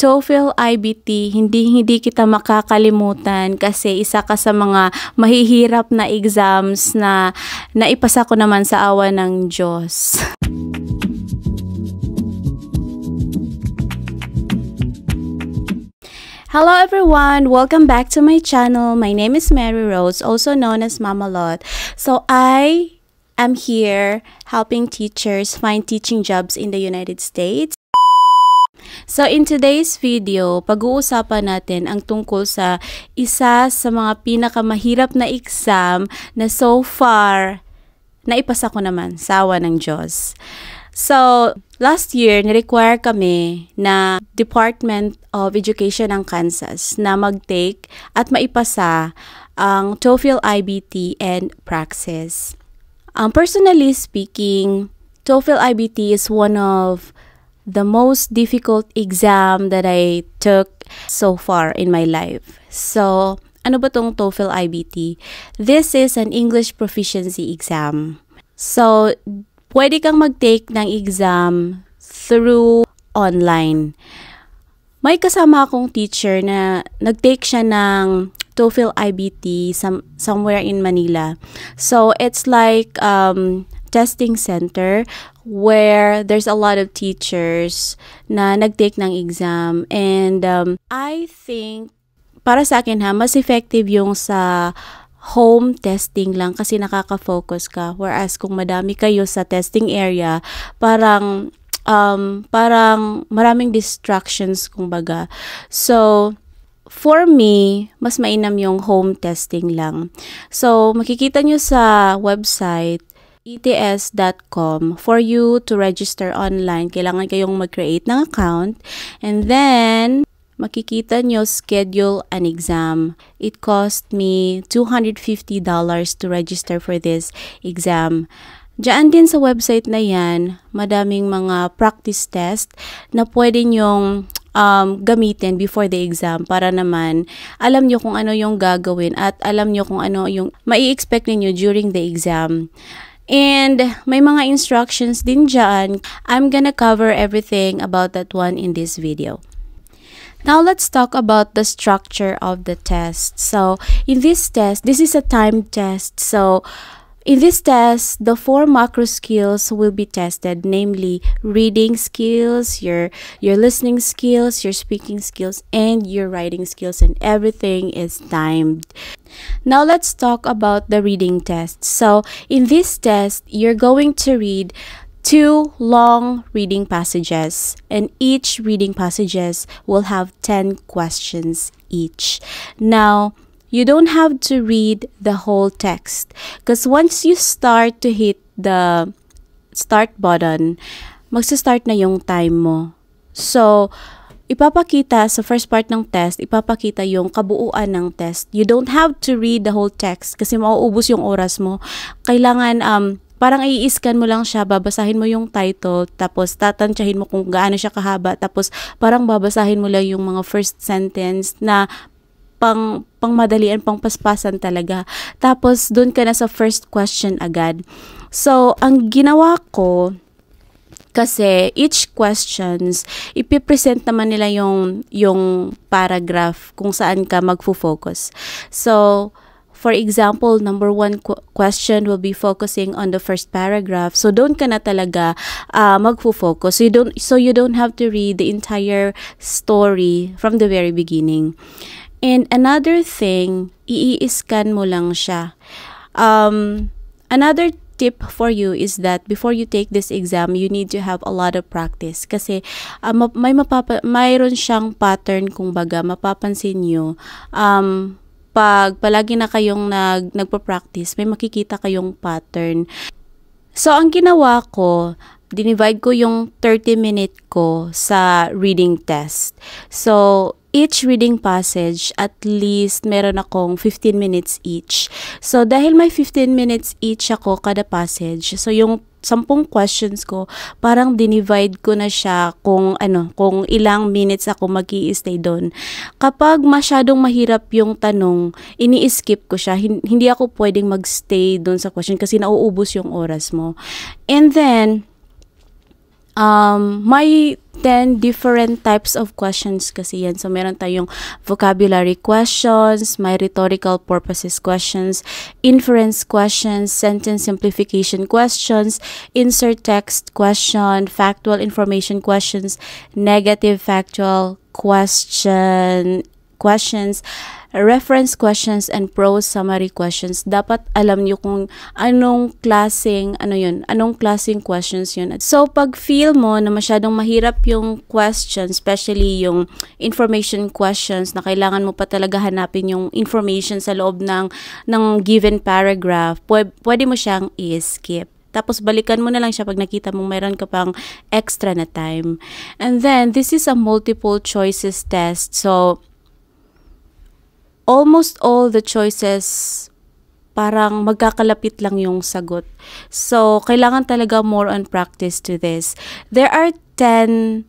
TOEFL IBT, hindi kita makakalimutan kasi isa ka sa mga mahihirap na exams na naipasa ko naman sa awa ng Diyos. Hello everyone! Welcome back to my channel. My name is Mary Rose, also known as Mama Lot. So I am here helping teachers find teaching jobs in the United States. So in today's video, pag-uusapan natin ang tungkol sa isa sa mga pinakamahirap na exam na so far naipasa ko naman sa awa ng Diyos. So, last year, ni-require kami na Department of Education ng Kansas na mag-take at maipasa ang TOEFL IBT and Praxis. Personally speaking, TOEFL IBT is one of the most difficult exam that I took so far in my life. So, ano ba tong TOEFL IBT? This is an English proficiency exam. So, pwede kang mag-take ng exam through online. May kasama akong teacher na nag-take siya ng TOEFL IBT somewhere in Manila. So, it's like testing center where there's a lot of teachers na nag-take ng exam. And I think, para sa akin mas effective yung sa home testing lang kasi nakaka-focus ka. Whereas kung madami kayo sa testing area, parang maraming distractions kumbaga. So, for me, mas mainam yung home testing lang. So, makikita nyo sa website ets.com for you to register online. Kailangan kayong mag-create ng account. And then, makikita nyo schedule an exam. It cost me $250 to register for this exam. Diyan din sa website na yan, madaming mga practice test na pwede nyong gamitin before the exam para naman alam nyo kung ano yung gagawin at alam nyo kung ano yung mai-expect ninyo during the exam. And may mga instructions din dyan. I'm gonna cover everything about that one in this video. Now, let's talk about the structure of the test. So, in this test, this is a timed test. So, in this test, the 4 macro skills will be tested, namely reading skills, your listening skills, your speaking skills, and your writing skills, and everything is timed. Now, let's talk about the reading test. So, in this test, you're going to read 2 long reading passages, and each reading passages will have 10 questions each. Now, you don't have to read the whole text because once you start to hit the start button, magsa-start na yung time mo. So, ipapakita sa first part ng test, ipapakita yung kabuuan ng test. You don't have to read the whole text kasi mauubos yung oras mo. Kailangan parang i-scan mo lang siya, babasahin mo yung title, tapos tatantyahin mo kung gaano siya kahaba, tapos parang babasahin mo lang yung mga first sentence na pangmadalian, pangpaspasan talaga. Tapos doon ka na sa first question agad. So, ang ginawa ko, kasi each questions, ipipresent naman nila yung paragraph kung saan ka magfo-focus. So, for example, number 1 question will be focusing on the first paragraph. So, doon ka na talaga magfo-focus. So, you don't have to read the entire story from the very beginning. And another thing, i-scan mo lang siya. Another tip for you is that before you take this exam, you need to have a lot of practice. Kasi mayroon siyang pattern, kung baga, mapapansin nyo. Pag palagi na kayong nagpa-practice, may makikita kayong pattern. So, ang ginawa ko, dinivide ko yung 30-minute ko sa reading test. So, each reading passage, at least meron akong 15 minutes each. So, dahil may 15 minutes each ako kada passage, so yung 10 questions ko, parang dinivide ko na siya kung ilang minutes ako mag-i-stay doon. Kapag masyadong mahirap yung tanong, ini-skip ko siya. Hindi ako pwedeng mag-stay doon sa question kasi nauubos yung oras mo. And then, May 10 different types of questions kasi yan. So, meron tayong vocabulary questions, may rhetorical purposes questions, inference questions, sentence simplification questions, insert text question, factual information questions, negative factual questions, reference questions, and prose summary questions. Dapat alam nyo kung anong klaseng questions yun. So, pag feel mo na masyadong mahirap yung question, especially yung information questions na kailangan mo pa talaga hanapin yung information sa loob ng given paragraph, pwede mo siyang i-skip. Tapos, balikan mo na lang siya pag nakita mong mayroon ka pang extra na time. And then, this is a multiple choices test. So, almost all the choices parang magkakalapit lang yung sagot. So, kailangan talaga more on practice to this. There are 10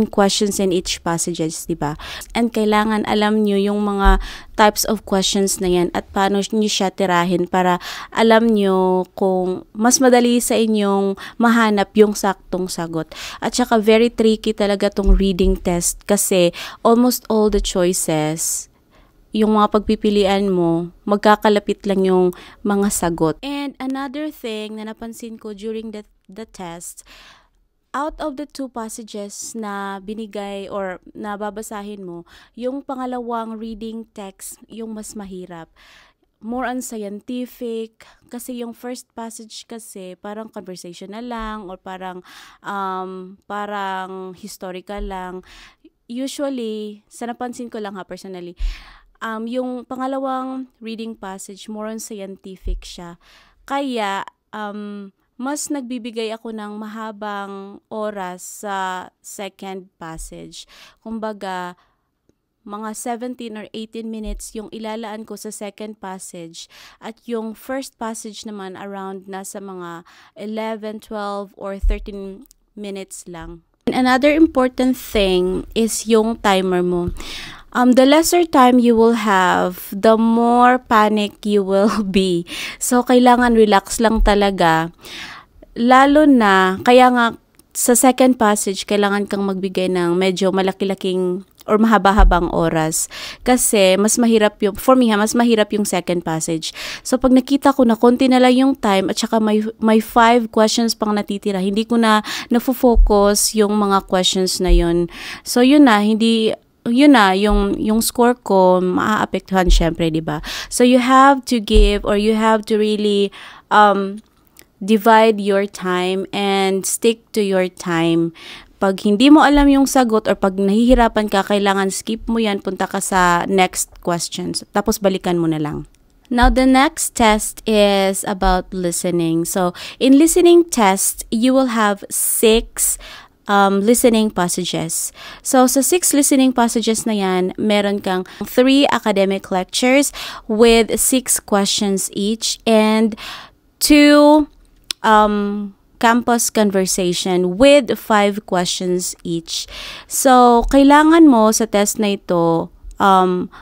questions in each passages, diba? And kailangan alam nyo yung mga types of questions na yan at paano nyo siya tirahin para alam nyo kung mas madali sa inyong mahanap yung saktong sagot. At saka very tricky talaga tong reading test kasi almost all the choices, yung mga pagpipilian mo, magkakalapit lang yung mga sagot. And another thing na napansin ko during the test, out of the 2 passages na binigay or na babasahin mo, yung pangalawang reading text yung mas mahirap. More on scientific, kasi yung first passage kasi parang conversational lang or parang historical lang. Usually, sa napansin ko lang personally, yung pangalawang reading passage, more on scientific siya. Kaya, mas nagbibigay ako ng mahabang oras sa second passage. Kumbaga, mga 17 or 18 minutes yung ilalaan ko sa second passage at yung first passage naman around nasa mga 11, 12, or 13 minutes lang. And another important thing is yung timer mo. The lesser time you will have, the more panic you will be. So, kailangan relax lang talaga. Lalo na, kaya nga, sa second passage, kailangan kang magbigay ng medyo malaki-laking or mahaba-habang oras. Kasi, mas mahirap yung, for me mas mahirap yung second passage. So, pag nakita ko na konti na lang yung time at saka may 5 questions pang natitira, hindi ko na nafo-focus yung mga questions na yun. So, yun na, yung score ko maaapektuhan syempre, di ba? So you have to give or you have to really divide your time and stick to your time. Pag hindi mo alam yung sagot or pag nahihirapan ka, kailangan skip mo yan, punta ka sa next questions. Tapos balikan mo na lang. Now, the next test is about listening. So, in listening test, you will have 6 listening passages. So, sa 6 listening passages na yan, meron kang 3 academic lectures with 6 questions each and 2 campus conversation with 5 questions each. So, kailangan mo sa test na ito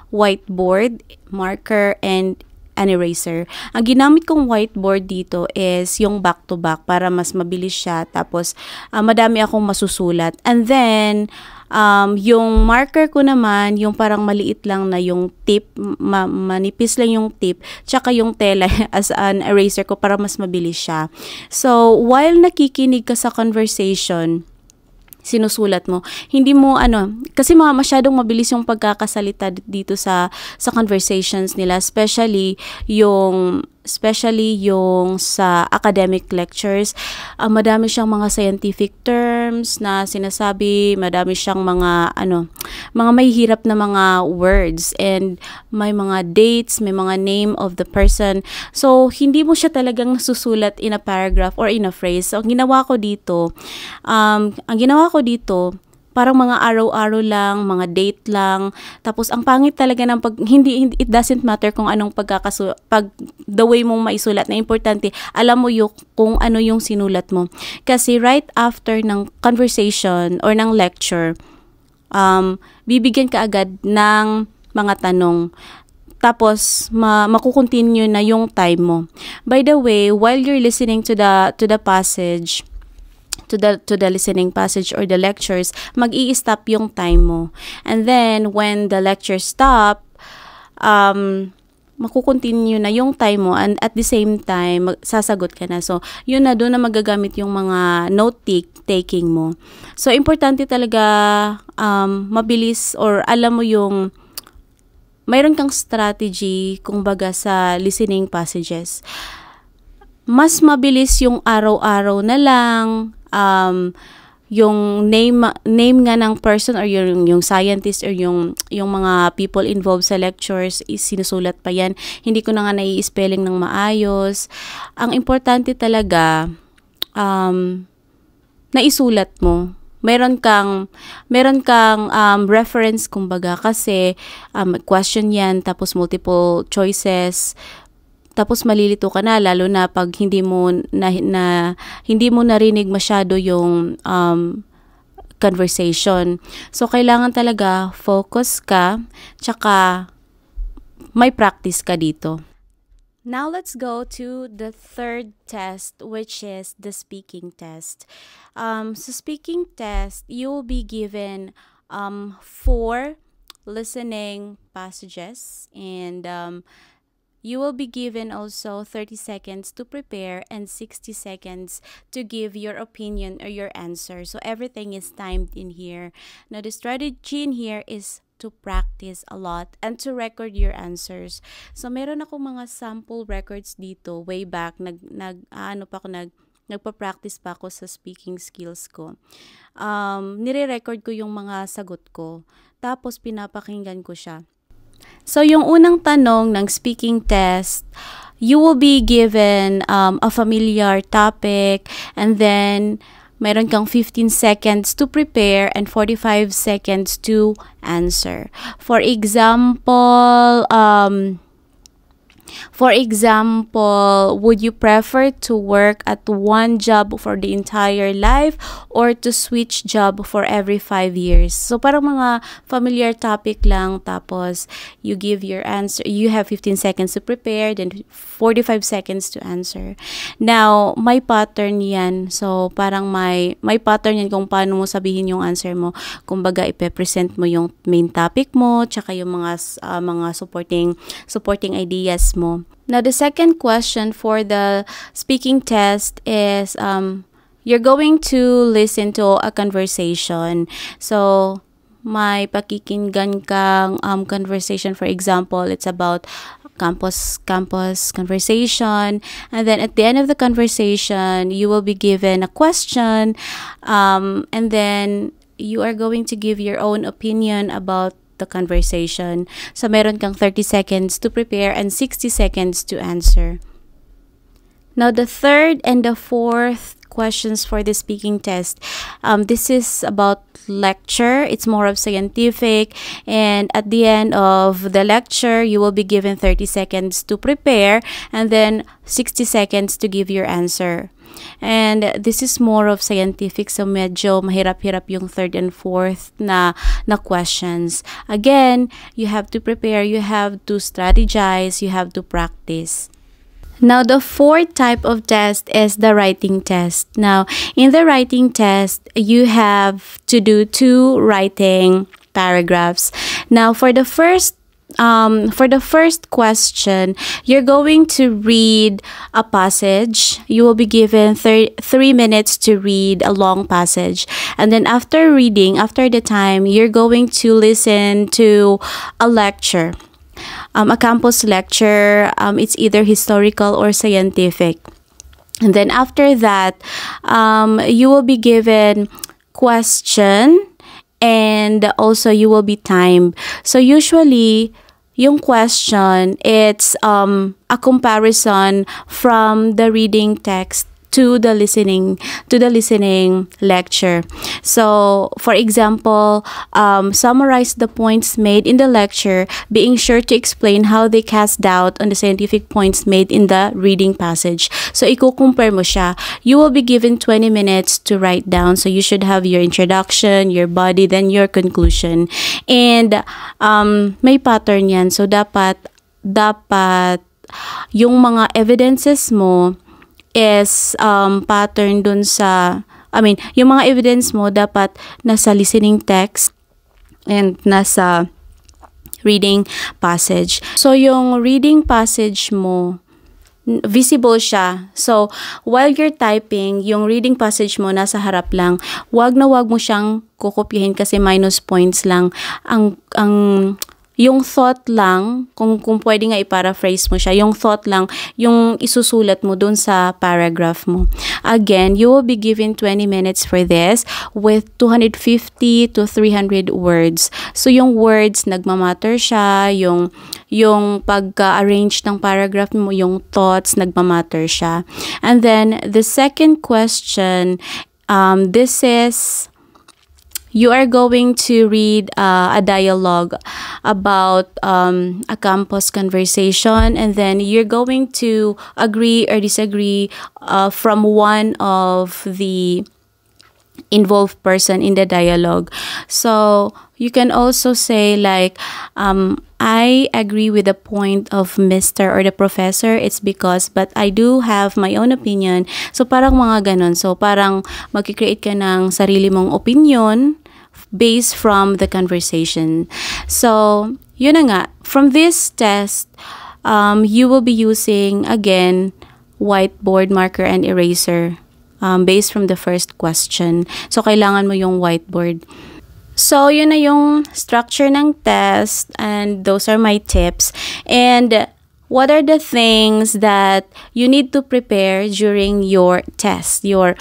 whiteboard, marker, and an eraser. Ang ginamit kong whiteboard dito is yung back-to-back para mas mabilis siya. Tapos, madami akong masusulat. And then, yung marker ko naman, yung parang maliit lang na yung tip, manipis lang yung tip, tsaka yung tela as an eraser ko para mas mabilis siya. So, while nakikinig ka sa conversation, sinusulat mo. Hindi mo kasi masyadong mabilis yung pagkakasalita dito sa conversations nila, especially yung sa academic lectures. Madami siyang mga scientific terms na sinasabi, madami siyang mga mahihirap na mga words and may mga dates, may mga name of the person. So, hindi mo siya talagang nasusulat in a paragraph or in a phrase. So, ang ginawa ko dito, parang mga araw-araw lang, mga date lang. Tapos, ang pangit talaga ng it doesn't matter kung anong the way mong maisulat. Na importante, alam mo kung ano yung sinulat mo. Kasi right after ng conversation or ng lecture, bibigyan ka agad ng mga tanong. tapos makukontinue na yung time mo. By the way, while you're listening to the passage, to the listening passage or the lectures, mag-i-stop yung time mo. And then when the lecture stop, makukontinue na yung time mo, and at the same time sasagot ka na. So yun na, doon na magagamit yung mga note taking mo. So importante talaga mabilis, or alam mo yung mayroon kang strategy kung baga sa listening passages. Mas mabilis yung araw-araw na lang, yung name nga ng person or yung scientist or yung mga people involved sa lectures is sinusulat pa yan. Hindi ko na nga nai-spelling ng maayos. Ang importante talaga, naisulat mo. Meron kang reference kumbaga, kasi question yan, tapos multiple choices, tapos malilito ka na, lalo na pag hindi mo narinig masyado yung conversation. So kailangan talaga focus ka, tsaka may practice ka dito. Now let's go to the third test, which is the speaking test. So speaking test, you will be given 4 listening passages, and you will be given also 30 seconds to prepare and 60 seconds to give your opinion or your answer. So everything is timed in here. Now the strategy in here is to practice a lot and to record your answers. So meron ako mga sample records dito way back, nagpa-practice pa ako sa speaking skills ko. Nire-record ko yung mga sagot ko, tapos pinapakinggan ko siya. So yung unang tanong ng speaking test, you will be given a familiar topic, and then meron kang 15 seconds to prepare and 45 seconds to answer. For example, would you prefer to work at one job for the entire life or to switch job for every 5 years? So parang mga familiar topic lang, tapos you give your answer. You have 15 seconds to prepare, then 45 seconds to answer. Now, may pattern yan. So parang may pattern yan kung paano mo sabihin yung answer mo. Kumbaga, ipe-present mo yung main topic mo, tsaka yung mga supporting ideas mo. Now, the second question for the speaking test is you're going to listen to a conversation. So, may pakikinggan kang conversation. For example, it's about campus conversation, and then at the end of the conversation, you will be given a question, and then you are going to give your own opinion about the conversation. So meron kang 30 seconds to prepare and 60 seconds to answer. Now the third and the fourth questions for the speaking test, this is about lecture. It's more of scientific, and at the end of the lecture, you will be given 30 seconds to prepare and then 60 seconds to give your answer. And this is more of scientific, so medyo mahirap-hirap yung third and fourth na questions. Again, you have to prepare, you have to strategize, you have to practice. Now, the fourth type of test is the writing test. Now, in the writing test, you have to do 2 writing paragraphs. Now, for the first question, you're going to read a passage. You will be given 3 minutes to read a long passage. And then after the time, you're going to listen to a lecture. A campus lecture. It's either historical or scientific. And then after that, you will be given question, and also you will be timed. So usually, yung question, it's a comparison from the reading text to the listening lecture. So, for example, summarize the points made in the lecture, being sure to explain how they cast doubt on the scientific points made in the reading passage. So, i-compare mo siya. You will be given 20 minutes to write down. So, you should have your introduction, your body, then your conclusion. And may pattern yan. So, dapat dapat yung mga evidences mo is pattern dun sa, yung mga evidence mo dapat nasa listening text and nasa reading passage. So, yung reading passage mo, visible siya. So, while you're typing, yung reading passage mo nasa harap lang, wag na wag mo siyang kukopyahin kasi minus points lang. Yung thought lang, kung pwede nga i-paraphrase mo siya, yung thought lang, yung isusulat mo dun sa paragraph mo. Again, you will be given 20 minutes for this with 250 to 300 words. So, yung words, nagmamatter siya, yung pagka-arrange ng paragraph mo, yung thoughts, nagmamatter siya. And then, the second question, this is, you are going to read a dialogue about a campus conversation, and then you're going to agree or disagree from one of the involved person in the dialogue. So you can also say like, I agree with the point of Mr. or the professor. It's because, but I do have my own opinion. So parang mga ganon. So parang mag-create ka ng sarili mong opinion based from the conversation. So, yun na nga. From this test, you will be using, again, whiteboard marker and eraser based from the first question. So, kailangan mo yung whiteboard. So, yun na yung structure ng test, and those are my tips. And what are the things that you need to prepare during your test, your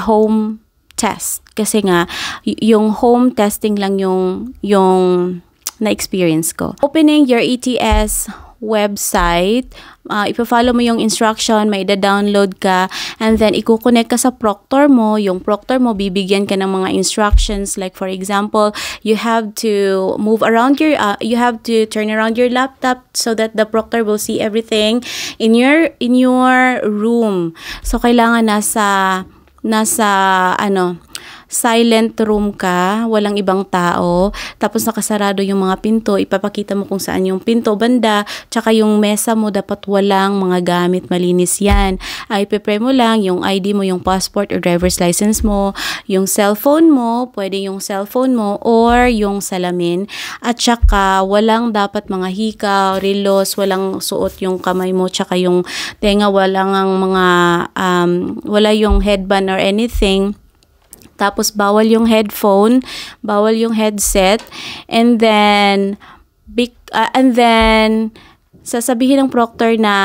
home test? Kasi nga, yung home testing lang yung na-experience ko. Opening your ETS website, ipa-follow mo yung instruction, may da-download ka, and then ikukonect ka sa proctor mo. Yung proctor mo, bibigyan ka ng mga instructions. Like for example, you have to move around you have to turn around your laptop so that the proctor will see everything in your room. So, kailangan nasa silent room ka, walang ibang tao, tapos nakasarado yung mga pinto, ipapakita mo kung saan yung pinto banda, tsaka yung mesa mo dapat walang mga gamit, malinis yan. Ipe-pre mo lang yung ID mo, yung passport or driver's license mo, yung cellphone mo, pwede yung cellphone mo or yung salamin, at tsaka walang dapat mga hikaw, relos, walang suot yung kamay mo, tsaka yung tenga, wala yung headband or anything. Tapos, bawal yung headphone, bawal yung headset, and then sasabihin ng proctor na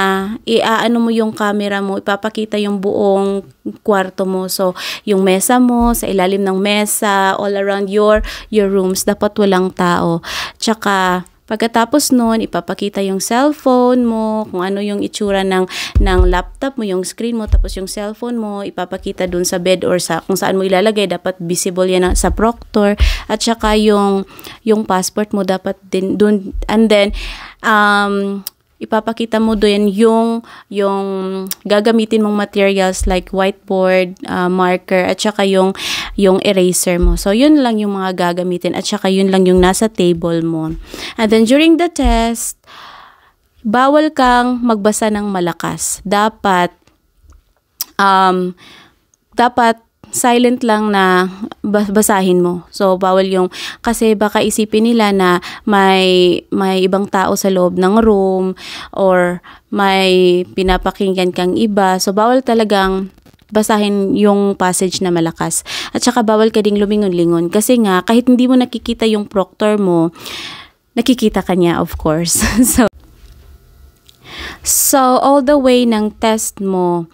iaano mo yung camera mo, ipapakita yung buong kwarto mo. So, yung mesa mo, sa ilalim ng mesa, all around your rooms, dapat walang tao. Tsaka, pagkatapos nun, ipapakita yung cellphone mo, kung ano yung itsura ng laptop mo, yung screen mo, tapos yung cellphone mo, ipapakita dun sa bed or sa kung saan mo ilalagay, dapat visible yan sa proctor. At saka yung passport mo dapat din dun. And then, ipapakita mo doon yung gagamitin mong materials like whiteboard, marker, at saka yung eraser mo. So, yun lang yung mga gagamitin, at saka yun lang yung nasa table mo. And then, during the test, bawal kang magbasa ng malakas. Dapat silent lang na basahin mo. So, bawal yung, kasi baka isipin nila na may ibang tao sa loob ng room or may pinapakinggan kang iba. So, bawal talagang basahin yung passage na malakas. At saka bawal ka ding lumingon-lingon kasi nga, kahit hindi mo nakikita yung proctor mo, nakikita ka niya, of course. So, all the way ng test mo,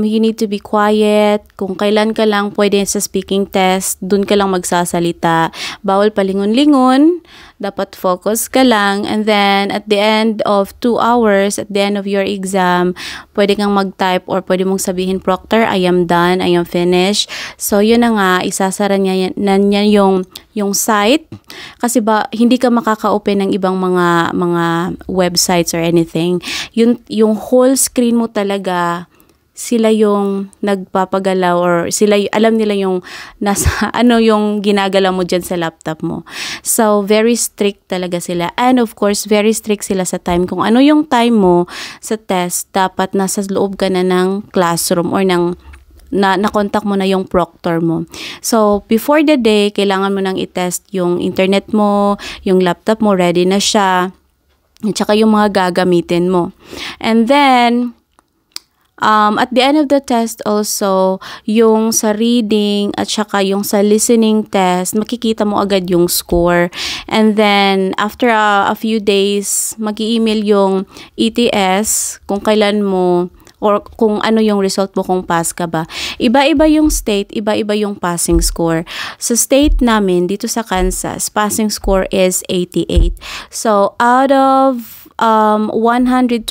you need to be quiet. Kung kailan ka lang pwede sa speaking test, dun ka lang magsasalita. Bawal palingon-lingon. Dapat focus ka lang. And then, at the end of 2 hours, at the end of your exam, pwede kang mag-type or pwede mong sabihin, Proctor, I am done, I am finished. So, yun na nga, isasara niya yung site. Kasi hindi ka makaka-open ng ibang mga websites or anything. Yung whole screen mo talaga, sila yung nagpapagalaw or sila alam nila yung nasa ano yung ginagalaw mo dyan sa laptop mo. So very strict talaga sila, and of course very strict sila sa time. Kung ano yung time mo sa test, dapat nasa loob ka na ng classroom or ng na-contact mo na yung proctor mo. So, before the day, kailangan mo nang i-test yung internet mo, yung laptop mo, ready na siya, at saka yung mga gagamitin mo. And then, at the end of the test also, yung sa reading at saka yung sa listening test, makikita mo agad yung score. And then, after a few days, mag-i-email yung ETS kung kailan mo or kung ano yung result mo, kung pass ka ba. Iba-iba yung state, iba-iba yung passing score. Sa state namin, dito sa Kansas, passing score is 88. So, out of 120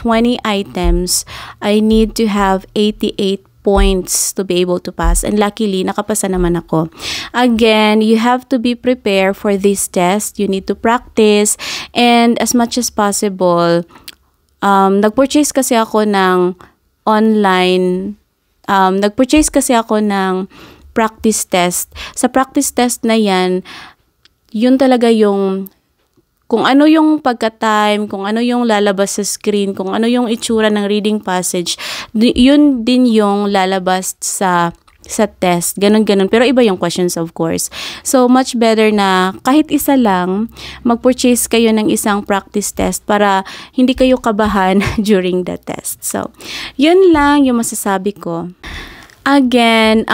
items, I need to have 88 points to be able to pass. And luckily, nakapasa naman ako. Again, you have to be prepared for this test. You need to practice. And as much as possible, nag-purchase kasi ako ng online, nag-purchase kasi ako ng practice test. Sa practice test na yan, yun talaga yung kung ano yung pagka-time, kung ano yung lalabas sa screen, kung ano yung itsura ng reading passage, yun din yung lalabas sa test. Ganun-ganun. Pero iba yung questions, of course. So, much better na kahit isa lang, mag-purchase kayo ng isang practice test para hindi kayo kabahan during the test. So, yun lang yung masasabi ko. Again,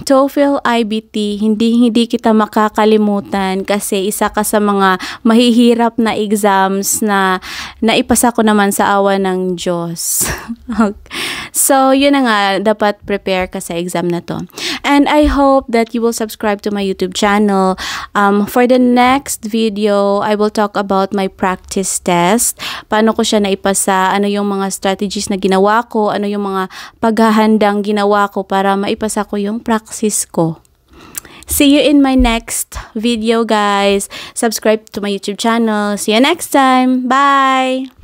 TOEFL IBT, hindi kita makakalimutan kasi isa ka sa mga mahihirap na exams na naipasa ko naman sa awa ng Diyos. So, yun na nga, dapat prepare ka sa exam na to. And I hope that you will subscribe to my YouTube channel. For the next video, I will talk about my practice test. Paano ko siya naipasa, ano yung mga strategies na ginawa ko, ano yung mga paghahandang ginawa ko para maipasa ko yung practice ko. See you in my next video, guys. Subscribe to my YouTube channel. See you next time. Bye!